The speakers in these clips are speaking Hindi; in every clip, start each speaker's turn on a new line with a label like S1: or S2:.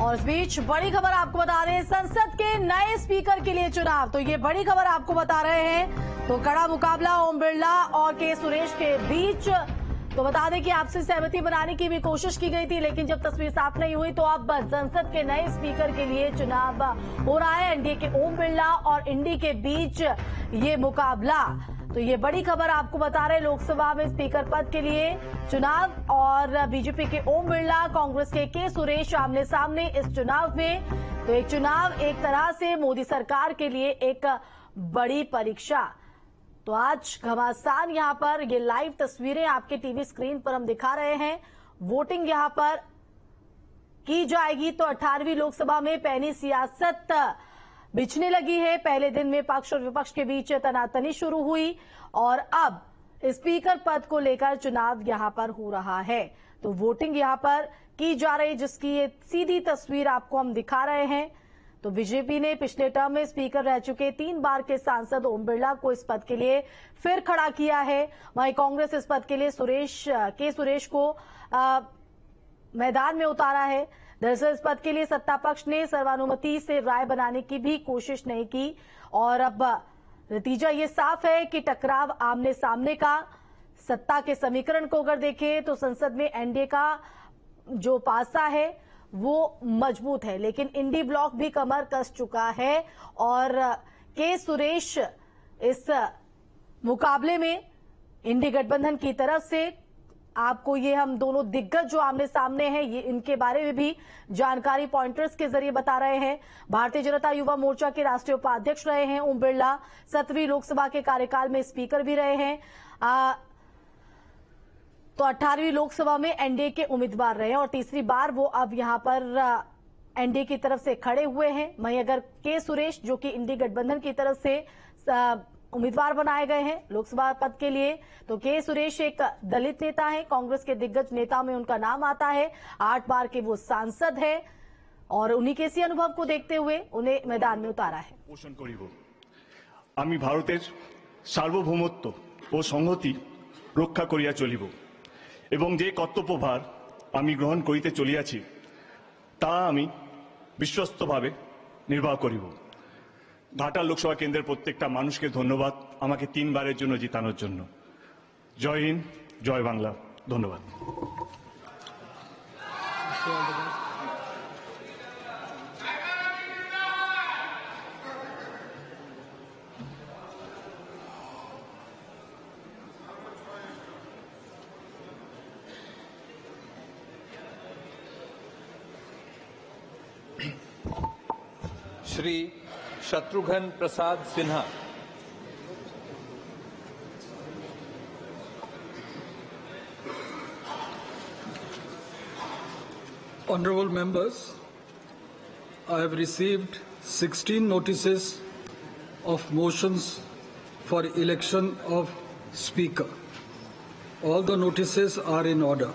S1: और इस बीच बड़ी खबर आपको बता दें, संसद के नए स्पीकर के लिए चुनाव। तो ये बड़ी खबर आपको बता रहे हैं। तो कड़ा मुकाबला ओम बिरला और के सुरेश के बीच। तो बता दें कि आपसी सहमति बनाने की भी कोशिश की गई थी, लेकिन जब तस्वीर साफ नहीं हुई तो अब संसद के नए स्पीकर के लिए चुनाव हो रहा है। एनडीए के ओम बिरला और इंडी के बीच ये मुकाबला। तो ये बड़ी खबर आपको बता रहे हैं, लोकसभा में स्पीकर पद के लिए चुनाव और बीजेपी के ओम बिरला, कांग्रेस के सुरेश आमने सामने इस चुनाव में। तो एक चुनाव एक तरह से मोदी सरकार के लिए एक बड़ी परीक्षा। तो आज घमासान यहां पर ये लाइव तस्वीरें आपके टीवी स्क्रीन पर हम दिखा रहे हैं। वोटिंग यहां पर की जाएगी। तो 18वीं लोकसभा में पैनी सियासत बिछने लगी है। पहले दिन में पक्ष और विपक्ष के बीच तनातनी शुरू हुई और अब स्पीकर पद को लेकर चुनाव यहां पर हो रहा है। तो वोटिंग यहां पर की जा रही, जिसकी ये सीधी तस्वीर आपको हम दिखा रहे हैं। तो बीजेपी ने पिछले टर्म में स्पीकर रह चुके 3 बार के सांसद ओम बिरला को इस पद के लिए फिर खड़ा किया है। वहीं कांग्रेस इस पद के लिए सुरेश को मैदान में उतारा है। दरअसल इस पद के लिए सत्ता पक्ष ने सर्वानुमति से राय बनाने की भी कोशिश नहीं की और अब नतीजा ये साफ है कि टकराव आमने सामने का। सत्ता के समीकरण को अगर देखें तो संसद में एनडीए का जो पासा है वो मजबूत है, लेकिन इंडी ब्लॉक भी कमर कस चुका है और के सुरेश इस मुकाबले में इंडी गठबंधन की तरफ से आपको ये हम दोनों दिग्गज जो आमने सामने हैं ये इनके बारे में भी जानकारी पॉइंटर्स के जरिए बता रहे हैं। भारतीय जनता युवा मोर्चा के राष्ट्रीय उपाध्यक्ष रहे हैं ओम बिरला। 17वीं लोकसभा के कार्यकाल में स्पीकर भी रहे हैं। तो 18वीं लोकसभा में एनडीए के उम्मीदवार रहे हैं और तीसरी बार वो अब यहां पर एनडीए की तरफ से खड़े हुए हैं। वहीं अगर के सुरेश जो कि इंडी गठबंधन की तरफ से उम्मीदवार बनाए गए हैं लोकसभा पद के लिए, तो के सुरेश एक दलित नेता है। कांग्रेस के दिग्गज नेताओं में उनका नाम आता है। 8 बार के वो सांसद है और उन्हीं के इसी अनुभव को देखते हुए उन्हें मैदान में उतारा है।
S2: पोषण करिब आमी भारतेर सार्वभौमत्व ओ संहति रक्षा करिया चलिब एवं जे कर्तव्यभार आमी ग्रहण करिते चलियाछि ता आमी विश्वस्तभावे निर्वाह करिब। घाटाल लोकसभा केंद्रेर प्रत्येकटा मानुषके धन्यवाद आमाके 3 बारेर जन्य जितानोर जन्य। जय हिंद, जय बांगला। धन्यवाद।
S3: Shri Shatrughan Prasad Sinha.
S4: Honorable members, I have received 16 notices of motions for election of Speaker. All the notices are in order.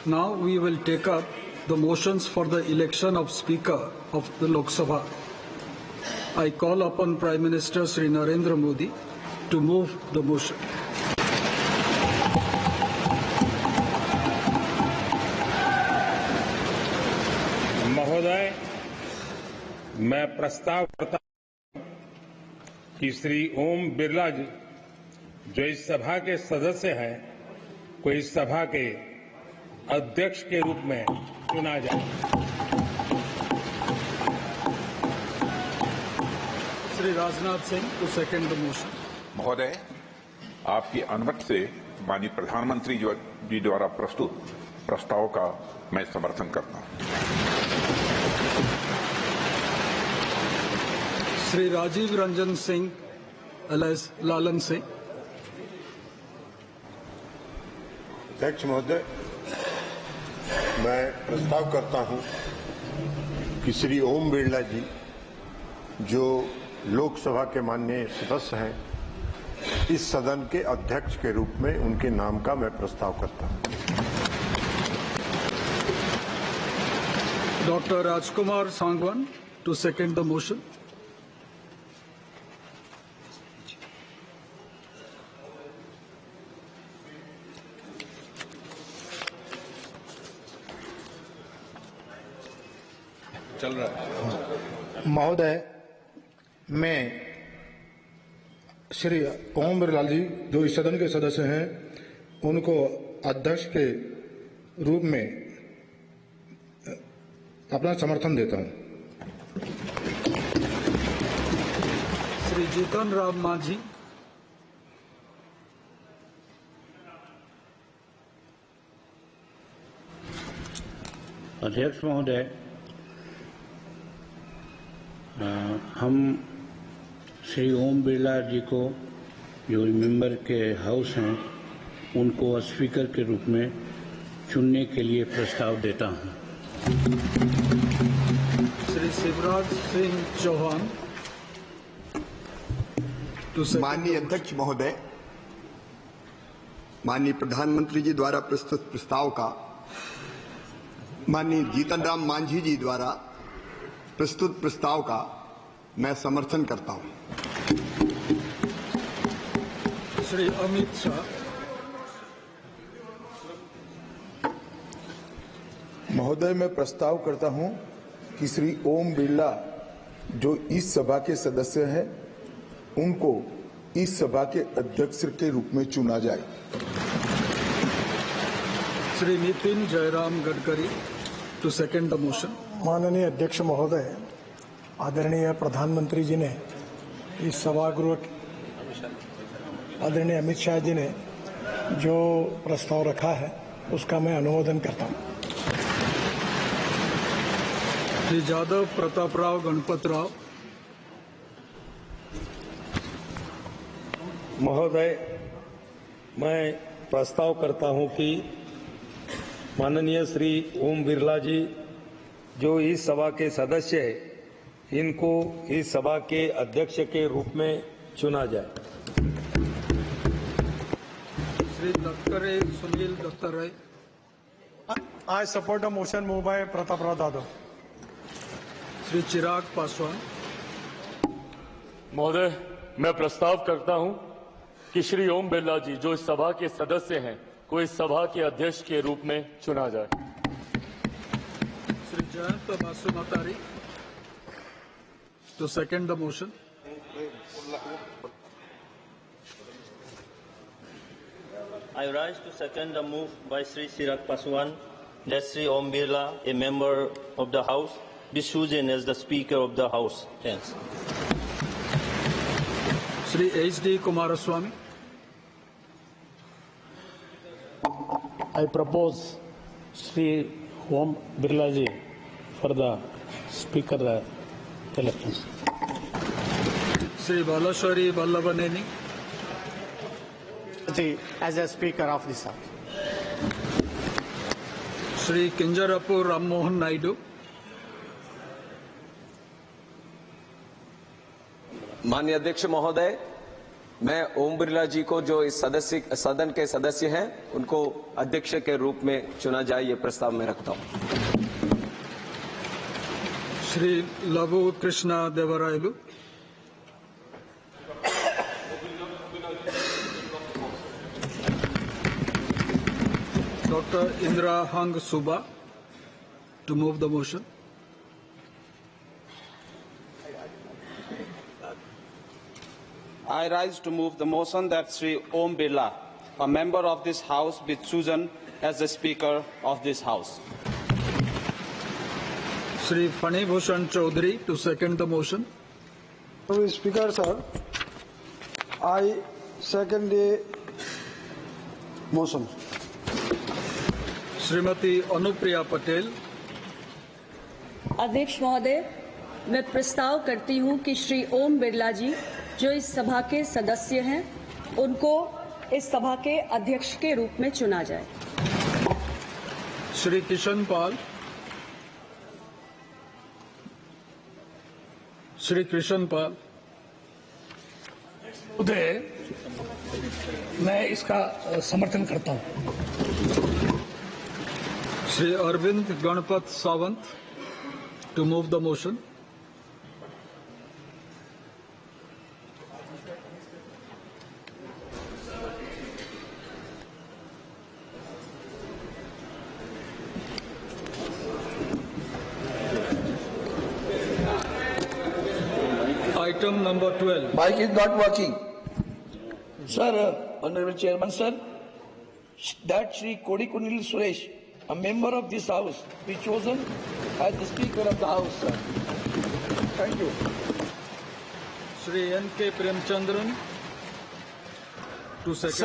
S4: Now we will take up the motions for the election of Speaker of the Lok Sabha. I call upon Prime Minister Shri Narendra Modi to move the motion.
S5: महोदय, मैं प्रस्ताव करता हूं कि श्री ओम बिरला जी जो इस सभा के सदस्य हैं को इस सभा के अध्यक्ष के रूप में चुना जाए।
S4: Shri Rajnath Singh to second the motion.
S6: महोदय, आपकी अनुमति से माननीय प्रधानमंत्री जी द्वारा प्रस्तुत प्रस्ताव का मैं समर्थन करता हूं।
S4: श्री राजीव रंजन सिंह एलएस लालन सिंह।
S7: अध्यक्ष महोदय, मैं प्रस्ताव करता हूं कि श्री ओम बिरला जी जो लोकसभा के माननीय सदस्य हैं, इस सदन के अध्यक्ष के रूप में उनके नाम का मैं प्रस्ताव करता हूं।
S4: Doctor Rajkumar Sangwan to second the motion.
S3: चल रहा है।
S8: महोदय, मैं श्री ओम बिरला जी जो इस सदन के सदस्य हैं उनको अध्यक्ष के रूप में अपना समर्थन देता हूं।
S4: श्री जीतन राम मांझी।
S9: अध्यक्ष महोदय, हम श्री ओम बिरला जी को जो मेंबर के हाउस हैं उनको स्पीकर के रूप में चुनने के लिए प्रस्ताव देता हूं।
S4: श्री शिवराज सिंह चौहान।
S10: माननीय अध्यक्ष महोदय, माननीय प्रधानमंत्री जी द्वारा प्रस्तुत प्रस्ताव का माननीय जीतन राम मांझी जी द्वारा प्रस्तुत प्रस्ताव का मैं समर्थन करता हूं।
S4: श्री अमित शाह।
S11: महोदय, मैं प्रस्ताव करता हूं कि श्री ओम बिरला जो इस सभा के सदस्य हैं उनको इस सभा के अध्यक्ष के रूप में चुना जाए।
S4: Shri Nitin Jairam Gadkari to second the motion.
S12: माननीय अध्यक्ष महोदय, आदरणीय प्रधानमंत्री जी ने इस सभागृह आदरणीय अमित शाह जी ने जो प्रस्ताव रखा है उसका मैं अनुमोदन करता हूं।
S4: श्री जादव प्रताप राव गणपत राव।
S13: महोदय, मैं प्रस्ताव करता हूं कि माननीय श्री ओम बिरला जी जो इस सभा के सदस्य हैं इनको इस सभा के अध्यक्ष के रूप में चुना जाए।
S4: श्री दत्तरे Sunil Dattaray.
S12: I support the motion move by Pratap Rao Jadhav.
S4: Shri Chirag Paswan.
S14: महोदय, मैं प्रस्ताव करता हूं कि श्री ओम बिरला जी जो इस सभा के सदस्य हैं को इस सभा के अध्यक्ष के रूप में चुना जाए।
S4: Shri Jayant Basumatary to second the motion.
S15: I rise to second the move by Sri Chirag Paswan that Sri Om Birla, a member of the House, be chosen as the Speaker of the House. Thanks.
S4: Sri H.D. Kumaraswamy.
S16: I propose Sri Om Birla ji for the Speaker election.
S4: Sri Balashwari Vallavaneni.
S17: As a Speaker of this House.
S4: Sri Kinjarapu Ram Mohan Naidu.
S18: माननीय अध्यक्ष महोदय, मैं ओम बिरला जी को जो इस सदन के सदस्य हैं उनको अध्यक्ष के रूप में चुना जाए, ये प्रस्ताव मैं रखता हूं।
S4: श्री लघु Krishna Devarayalu. Dr. Indra Hang Suba to move the motion.
S19: I rise to move the motion that Sri Om Birla, a member of this House, be chosen as the Speaker of this House.
S4: Sri Fani Bhushan Chaudhary to second the motion.
S20: Speaker sir, I second the motion.
S4: Shrimati Anupriya Patel.
S21: अध्यक्ष महोदय, मैं प्रस्ताव करती हूं कि श्री ओम बिरला जी जो इस सभा के सदस्य हैं उनको इस सभा के अध्यक्ष के रूप में चुना जाए।
S4: श्री किशन पाल। श्री कृष्ण पाल।
S16: महोदय, मैं इसका समर्थन करता हूं।
S4: Shri Arvind Ganpat Sawant to move the motion. item number 12.
S3: Mic is not working. Sir, Honorable Chairman, sir, that Shri Kodikunil Suresh, a member of this House, be chosen as the Speaker of the House, sir. Thank you.
S4: Shri N.K. Premchandran to second.